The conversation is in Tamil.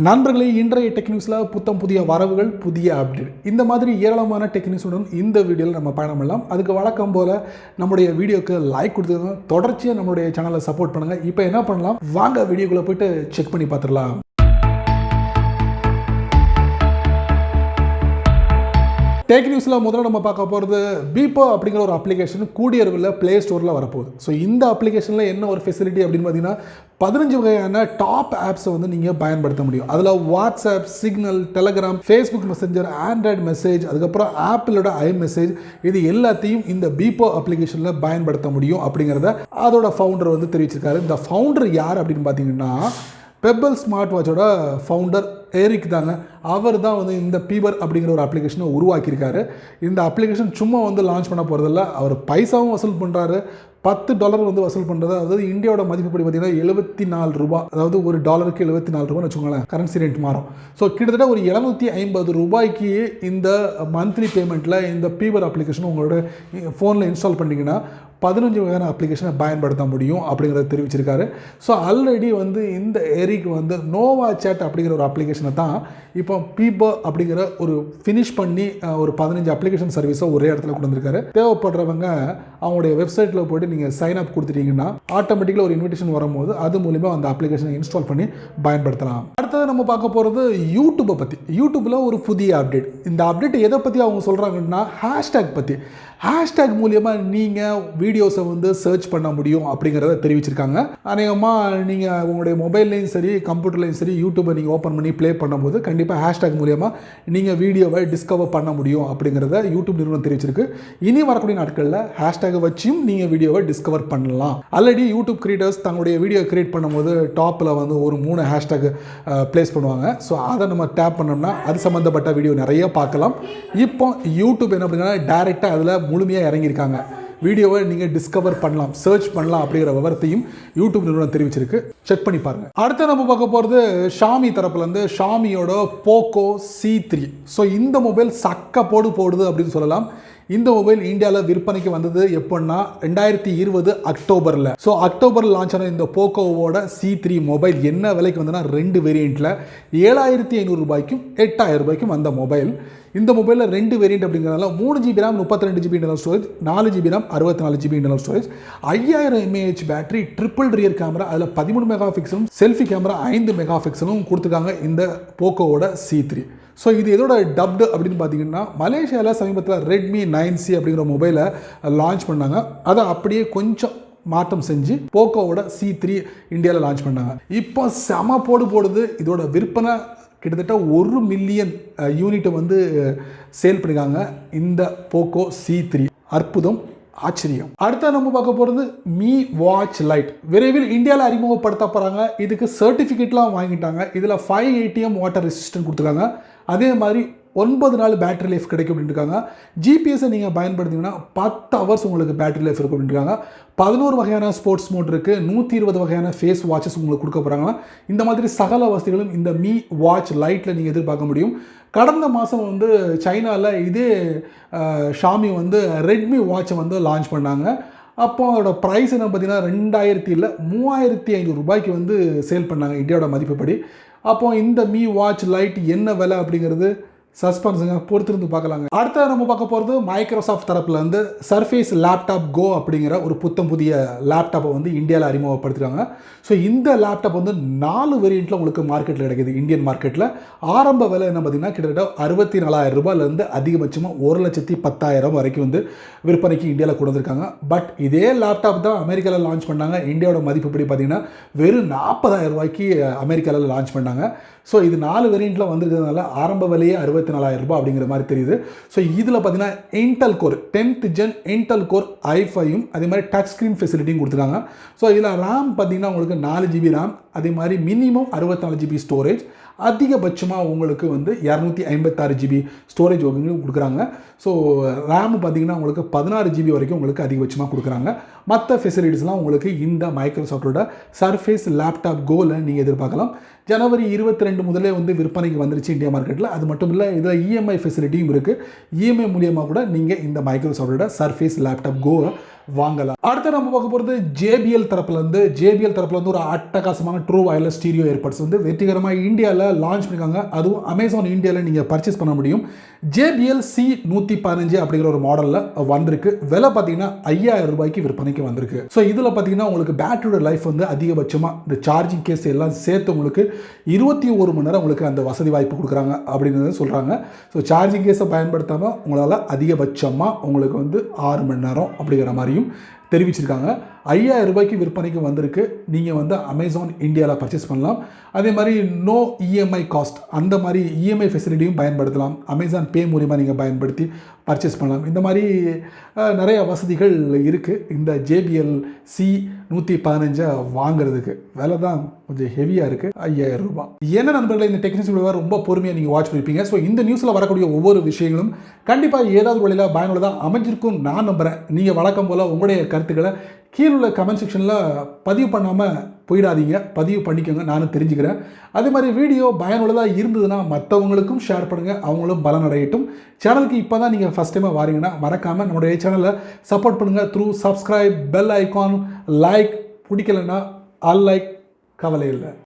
நண்பர்களே, இன்றைய டெக் நியூஸில் புத்தம் புதிய வரவுகள், புதிய அப்டேட், இந்த மாதிரி ஏராளமான டெக் நியூஸுடன் இந்த வீடியோவில் நம்ம பயணம் பண்ணலாம். அதுக்கு வழக்கம் போல் நம்முடைய வீடியோக்கு லைக் கொடுத்துருங்க, தொடர்ச்சியாக நம்மளுடைய சேனலை சப்போர்ட் பண்ணுங்கள். இப்போ என்ன பண்ணலாம், வாங்க வீடியோக்குள்ளே போய்ட்டு செக் பண்ணி பார்த்துடலாம். டெக் நியூஸில் முதல்ல நம்ம பார்க்க போகிறது பீப்போ அப்படிங்கிற ஒரு அப்ளிகேஷன் கூடியளவில் ப்ளே ஸ்டோரில் வரப்போகுது. ஸோ இந்த அப்ளிகேஷனில் என்ன ஒரு ஃபெசிலிட்டி அப்படின்னு பார்த்தீங்கன்னா 15 வகையான டாப் ஆப்ஸை வந்து நீங்கள் பயன்படுத்த முடியும். அதில் WhatsApp, signal, Telegram, Facebook messenger, Android message, அதுக்கப்புறம் ஆப்பிளோட ஐ மெசேஜ், இது எல்லாத்தையும் இந்த பீப்போ அப்ளிகேஷனில் பயன்படுத்த முடியும் அப்படிங்கிறத அதோட ஃபவுண்டர் வந்து தெரிவிச்சிருக்காரு. இந்த ஃபவுண்டர் யார் அப்படின்னு பார்த்தீங்கன்னா பெப்பல் ஸ்மார்ட் வாட்சோட ஃபவுண்டர் ஏரிக் தாங்க. அவர் தான் வந்து இந்த பீபர் அப்படிங்கிற ஒரு அப்ளிகேஷனை உருவாக்கியிருக்காரு. இந்த அப்ளிகேஷன் சும்மா வந்து லான்ச் பண்ண போகிறதில்ல, அவர் பைசாவும் வசூல் பண்ணுறாரு. $10 வந்து வசூல் பண்ணுறது, அதாவது இந்தியாவோட மதிப்புப்படி பார்த்தீங்கன்னா $74, அதாவது ஒரு டாலருக்கு $74 வச்சுக்கோங்களேன், கரன்சி ரேட் மாறும். ஸோ கிட்டத்தட்ட ஒரு $750 இந்த மந்த்லி பேமெண்ட்டில் இந்த பீபர் அப்ளிகேஷன் உங்களோட ஃபோனில் இன்ஸ்டால் பண்ணிங்கன்னா 15 வகையான அப்ளிகேஷனை பயன்படுத்த முடியும் அப்படிங்கிறத தெரிவிச்சிருக்காரு. ஸோ ஆல்ரெடி வந்து இந்த எரிக் வந்து நோவா சேட் அப்படிங்கிற ஒரு அப்ளிகேஷனை தான் இப்போ பீபர் அப்படிங்கிற ஒரு ஃபினிஷ் பண்ணி ஒரு 15 அப்ளிகேஷன் சர்வீஸை ஒரே இடத்துல கொண்டு வந்திருக்காரு. தேவைப்படுறவங்க அவங்களுடைய வெப்சைட்டில் போய்ட்டு நீங்கள் சைன் அப் கொடுத்துட்டீங்கன்னா ஆட்டோமேட்டிக்காக ஒரு இன்விடேஷன் வரும்போது அது மூலிமா அந்த அப்ளிகேஷனை இன்ஸ்டால் பண்ணி பயன்படுத்தலாம். அடுத்தது நம்ம பார்க்க போகிறது யூடியூப்பை பற்றி. யூடியூப்பில் ஒரு புதிய அப்டேட். இந்த அப்டேட் எதை பற்றி அவங்க சொல்கிறாங்கன்னா ஹேஷ்டேக் பற்றி. ஹேஷ்டேக் மூலியமாக நீங்கள் வீடியோஸை வந்து சர்ச் பண்ண முடியும் அப்படிங்கிறத தெரிவிச்சிருக்காங்க. அநேகமாக நீங்கள் உங்களுடைய மொபைல்லையும் சரி, கம்ப்யூட்டர்லையும் சரி, யூடியூப்பை நீங்கள் ஓப்பன் பண்ணி ப்ளே பண்ணும்போது கண்டிப்பாக ஹேஷ்டேக் மூலியமாக நீங்கள் வீடியோவை டிஸ்கவர் பண்ண முடியும் அப்படிங்கிறத யூடியூப் நிறுவனம் தெரிவிச்சிருக்கு. இனி வரக்கூடிய நாட்களில் ஹேஷ்டேக்கை வச்சும் நீங்கள் வீடியோவை டிஸ்கவர் பண்ணலாம். ஆல்ரெடி யூடியூப் கிரியேட்டர்ஸ் தங்களுடைய வீடியோ கிரியேட் பண்ணும்போது டாப்பில் வந்து ஒரு 3 ஹேஷ்டேக் ப்ளேஸ் பண்ணுவாங்க. ஸோ அதை நம்ம டேப் பண்ணோம்னா அது சம்மந்தப்பட்ட வீடியோ நிறைய பார்க்கலாம். இப்போ யூடியூப் என்ன அப்படின்னா டைரெக்டாக அதில் முழுமையாக இறங்கியிருக்காங்க. வீடியோவை நீங்கள் டிஸ்கவர் பண்ணலாம், சர்ச் பண்ணலாம் அப்படிங்கிற விவரத்தையும் யூடியூப் நிறுவனம் தெரிவிச்சிருக்கு. செக் பண்ணி பாருங்கள். அடுத்து நம்ம பார்க்க போகிறது ஷாமி தரப்புலேருந்து ஷாமியோட POCO C3. ஸோ இந்த மொபைல் சக்க போடுது அப்படின்னு சொல்லலாம். இந்த மொபைல் இந்தியாவில் விற்பனைக்கு வந்தது எப்போன்னா 2020 அக்டோபரில். ஸோ அக்டோபரில் லான்ச் ஆன இந்த போக்கோவோட C3 மொபைல் என்ன விலைக்கு வந்ததுன்னா 2 வேரியண்ட்டில் $7,500 $8,000 வந்த மொபைல். இந்த மொபைலில் 2 வேரியண்ட் அப்படிங்கிறதால 3GB RAM 32GB internal storage, 4GB RAM 64GB internal storage, 5000 mAh battery, triple rear camera, அதில் 13 மெகா பிக்சலும் செல்ஃபி கேமரா 5 மெகா பிக்சலும் கொடுத்துருக்காங்க இந்த போக்கோவோட C3. ஸோ இது எதோட டப்டு அப்படின்னு பார்த்தீங்கன்னா மலேசியாவில் சமீபத்தில் ரெட்மி 9C அப்படிங்கிற மொபைலை லான்ச் பண்ணாங்க. அதை அப்படியே கொஞ்சம் மாற்றம் செஞ்சு போக்கோவோட C3 இந்தியாவில் லான்ச் பண்ணாங்க. இப்போ செம போடுது. இதோட விற்பனை கிட்டத்தட்ட 1 மில்லியன் யூனிட்டை வந்து சேல் பண்ணியிருக்காங்க இந்த போக்கோ C3. அற்புதம், ஆச்சரியம். அடுத்த நம்ம பார்க்க போகிறது மீ வாட்ச் லைட். விரைவில் இந்தியாவில் அறிமுகப்படுத்த போகிறாங்க. இதுக்கு சர்டிஃபிகேட்லாம் வாங்கிட்டாங்க. இதில் 5 ATM வாட்டர் ரெசிஸ்டன்ட் கொடுத்துருக்காங்க. அதே மாதிரி 9 நாள் பேட்டரி லைஃப் கிடைக்கும் அப்படின்னு இருக்காங்க. ஜிபிஎஸை நீங்கள் பயன்படுத்திங்கன்னா 10 ஹவர்ஸ் உங்களுக்கு பேட்டரி லைஃப் இருக்கும் அப்படின்னு இருக்காங்க. 11 வகையான ஸ்போர்ட்ஸ் மோட் இருக்குது. 120 வகையான ஃபேஸ் வாட்சஸ் உங்களுக்கு கொடுக்க போகிறாங்க. இந்த மாதிரி சகல வசதிகளும் இந்த மீ வாட்ச் லைட்டில் நீங்கள் எதிர்பார்க்க முடியும். கடந்த மாதம் வந்து சைனாவில் இதே ஷாமி வந்து ரெட்மி வாட்சை வந்து லான்ச் பண்ணாங்க. அப்போ அதோட ப்ரைஸ் என்ன பார்த்தீங்கன்னா 2000 இல்லை $3,500 வந்து சேல் பண்ணாங்க இந்தியாவோட மதிப்புப்படி. அப்போ இந்த மீ வாட்ச் லைட் என்ன விலை அப்படிங்கிறது சஸ்பென்ஸுங்க, பொறுத்திருந்து பார்க்கலாங்க. அடுத்த நம்ம பார்க்க போகிறது மைக்ரோசாஃப்ட் தரப்புலேருந்து சர்ஃபேஸ் லேப்டாப் கோ அப்படிங்கிற ஒரு புதிய லேப்டாப்பை வந்து இந்தியாவில் அறிமுகப்படுத்திருக்காங்க. ஸோ இந்த லேப்டாப் வந்து 4 வேரியண்ட்டில் உங்களுக்கு மார்க்கெட்டில் கிடைக்கிது. இந்தியன் மார்க்கெட்டில் ஆரம்ப விலை என்ன பார்த்தீங்கன்னா கிட்டத்தட்ட $64,000 அதிகபட்சமாக $1,10,000 வரைக்கும் வந்து விற்பனைக்கு இந்தியாவில் கொண்டு வந்திருக்காங்க. பட் இதே லேப்டாப் தான் அமெரிக்காவில் லான்ச் பண்ணாங்க. இந்தியாவோட மதிப்புப்படி பார்த்தீங்கன்னா வெறும் $40,000 அமெரிக்காவில் லான்ச் பண்ணாங்க. ஸோ இது 4 வேரியண்ட்டில் வந்திருக்கிறதுனால ஆரம்ப விலையே $64,000 அப்படிங்கிற மாதிரி தெரியுது. ஸோ இதில் பார்த்தீங்கன்னா Intel core 10th Gen Intel core i5யும் அதே மாதிரி டச் ஸ்க்ரீன் ஃபெசிலிட்டியும் கொடுத்துருக்காங்க. ஸோ இதில் ரேம் பார்த்தீங்கன்னா உங்களுக்கு 4GB RAM, அதே மாதிரி மினிமம் 64GB ஸ்டோரேஜ், அதிகபட்சமாக உங்களுக்கு வந்து 256GB ஸ்டோரேஜ் கொடுக்குறாங்க. ஸோ ரேம் பார்த்தீங்கன்னா உங்களுக்கு 16GB வரைக்கும் உங்களுக்கு அதிகபட்சமாக கொடுக்குறாங்க. மற்ற ஃபெசிலிட்டிஸ்லாம் உங்களுக்கு இந்த மைக்ரோசாஃப்டோட சர்ஃபேஸ் லேப்டாப் கோவில் நீங்கள் எதிர்பார்க்கலாம். ஜனவரி 22 முதலே வந்து விற்பனைக்கு வந்துருச்சு இந்தியா மார்க்கெட்டில். அது மட்டும் இல்லை, இதில் இஎம்ஐ ஃபெசிலிட்டியும் இருக்குது. இஎம்ஐ மூலியமாக கூட நீங்கள் இந்த மைக்ரோசாஃப்டோட சர்ஃபேஸ் லேப்டாப் கோவை வாங்கலாம். அடுத்து நம்ம பார்க்க போகிறது JBL தரப்புல இருந்து ஒரு அட்டகாசமான ட்ரூ வயர்லெஸ் ஸ்டீரியோ ஏர்பட்ஸ் வந்து வெற்றிகரமாக இந்தியாவில் லான்ச் பண்ணியிருக்காங்க. அதுவும் அமேசான் இந்தியாவில் நீங்கள் பர்ச்சேஸ் பண்ண முடியும். JBL C115 அப்படிங்கிற ஒரு மாடலில் வந்திருக்கு. விலை பார்த்தீங்கன்னா 5000 ரூபாய்க்கு விற்பனைக்கு வந்திருக்கு. ஸோ இதில் பார்த்தீங்கன்னா உங்களுக்கு பேட்டரியோட லைஃப் வந்து அதிகபட்சமாக இந்த சார்ஜிங் கேஸ் எல்லாம் சேர்த்து உங்களுக்கு 21 மணி நேரம் உங்களுக்கு அந்த வசதி வாய்ப்பு கொடுக்குறாங்க அப்படின்னு சொல்கிறாங்க. ஸோ சார்ஜிங் கேஸை பயன்படுத்தாமல் உங்களால் அதிகபட்சமாக உங்களுக்கு வந்து 6 மணி நேரம் அப்படிங்கிற மாதிரியும் தெரிவிச்சிருக்காங்க. 5000 ரூபாய்க்கு விற்பனைக்கு வந்திருக்கு. நீங்கள் வந்து அமேசான் இந்தியாவில் பர்ச்சேஸ் பண்ணலாம். அதே மாதிரி நோ இஎம்ஐ காஸ்ட் அந்த மாதிரி இஎம்ஐ ஃபெசிலிட்டியும் பயன்படுத்தலாம். அமேசான் பே மூலிமா நீங்கள் பயன்படுத்தி பர்ச்சேஸ் பண்ணலாம். இந்த மாதிரி நிறைய வசதிகள் இருக்குது இந்த JBL C115 வாங்குறதுக்கு. விலை தான் கொஞ்சம் ஹெவியாக இருக்குது, 5000 ரூபாய். என்ன நண்பர்களே, இந்த டெக்னிக்ஸ் வீடியோ ரொம்ப பொறுமையாக நீங்கள் வாட்ச் பண்ணியிருப்பீங்க. ஸோ இந்த நியூஸில் வரக்கூடிய ஒவ்வொரு விஷயங்களும் கண்டிப்பாக ஏதாவது வழியில் பயனுள்ளதாக அமைஞ்சிருக்கும் நான் நம்புகிறேன். நீங்கள் வழக்கம் போல் உங்களுடைய கருத்துக்களை கீழே உள்ள கமெண்ட் செக்ஷனில் பதிவு பண்ணாமல் போயிடாதீங்க, பதிவு பண்ணிக்கோங்க, நானும் தெரிஞ்சுக்கிறேன். அதே மாதிரி வீடியோ பயனுள்ளதாக இருந்ததுன்னா மற்றவங்களுக்கும் ஷேர் பண்ணுங்கள், அவங்களும் பலனடையட்டும். சேனலுக்கு இப்போ தான் நீங்கள் ஃபஸ்ட் டைமாக வாரீங்கன்னா மறக்காமல் நம்மளுடைய சேனலை சப்போர்ட் பண்ணுங்கள் through subscribe, bell icon, like, பிடிக்கலைன்னா அன்லைக், கவலை இல்லை.